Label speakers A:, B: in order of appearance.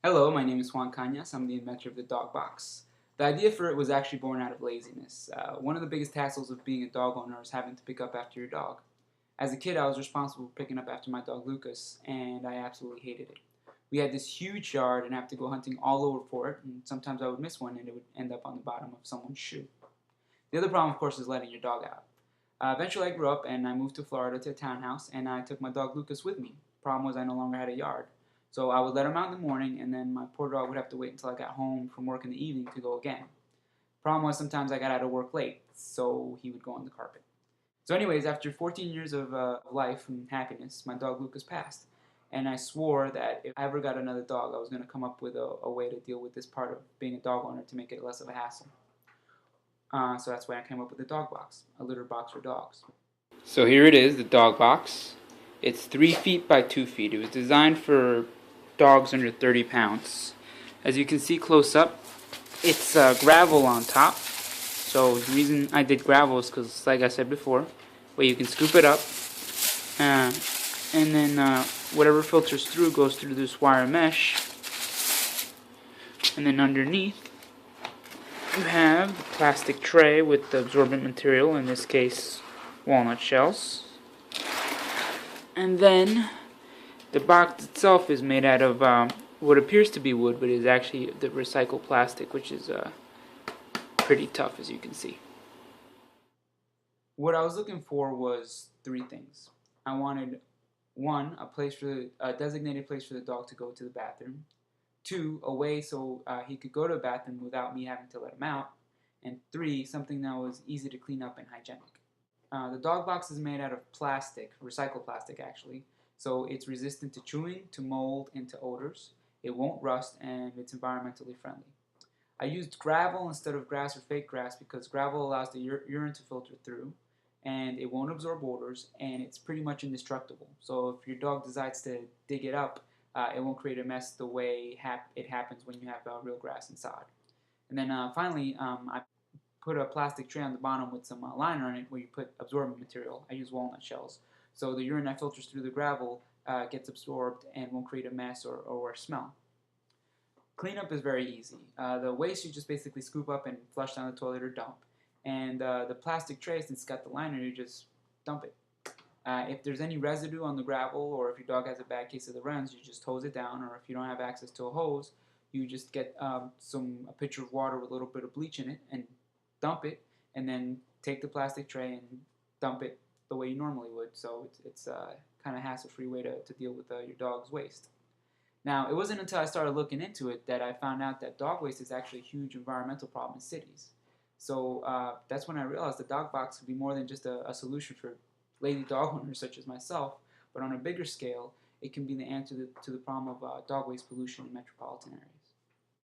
A: Hello, my name is Juan Cañas. I'm the inventor of the Dogbox. The idea for it was actually born out of laziness. One of the biggest hassles of being a dog owner is having to pick up after your dog. As a kid, I was responsible for picking up after my dog Lucas, and I absolutely hated it. We had this huge yard and have to go hunting all over for it, and sometimes I would miss one and it would end up on the bottom of someone's shoe. The other problem, of course, is letting your dog out. Eventually, I grew up and I moved to Florida to a townhouse, and I took my dog Lucas with me. Problem was, I no longer had a yard. So I would let him out in the morning, and then my poor dog would have to wait until I got home from work in the evening to go again. Problem was, sometimes I got out of work late, so he would go on the carpet. So, anyways, after 14 years of life and happiness, my dog Lucas passed. And I swore that if I ever got another dog, I was going to come up with a way to deal with this part of being a dog owner to make it less of a hassle. So that's why I came up with the dog box, a litter box for dogs. So here it is, the dog box. It's 3 feet by 2 feet. It was designed for dogs under 30 pounds. As you can see close up, it's gravel on top. So the reason I did gravel is because, like I said before, where you can scoop it up, and then whatever filters through goes through this wire mesh, and then underneath you have the plastic tray with the absorbent material, in this case walnut shells. And then the box itself is made out of what appears to be wood, but is actually the recycled plastic, which is pretty tough, as you can see. What I was looking for was 3 things. I wanted, 1, a designated place for the dog to go to the bathroom. 2, a way so he could go to the bathroom without me having to let him out. And 3, something that was easy to clean up and hygienic. The dog box is made out of plastic, recycled plastic actually, so it's resistant to chewing, to mold, and to odors. It won't rust, and it's environmentally friendly. I used gravel instead of grass or fake grass because gravel allows the urine to filter through, and it won't absorb odors, and it's pretty much indestructible. So if your dog decides to dig it up, it won't create a mess the way it happens when you have real grass inside. And then finally, I put a plastic tray on the bottom with some liner on it where you put absorbent material. I use walnut shells. So the urine that filters through the gravel gets absorbed and won't create a mess or smell. Cleanup is very easy. The waste you just basically scoop up and flush down the toilet or dump. And the plastic tray, since it's got the liner, you just dump it. If there's any residue on the gravel, or if your dog has a bad case of the runs, you just hose it down. Or if you don't have access to a hose, you just get a pitcher of water with a little bit of bleach in it and dump it, and then take the plastic tray and dump it the way you normally would. So it's kind of hassle-free way to deal with your dog's waste. Now, it wasn't until I started looking into it that I found out that dog waste is actually a huge environmental problem in cities. So that's when I realized the dog box could be more than just a solution for lazy dog owners such as myself, but on a bigger scale, it can be the answer to the problem of dog waste pollution in metropolitan areas.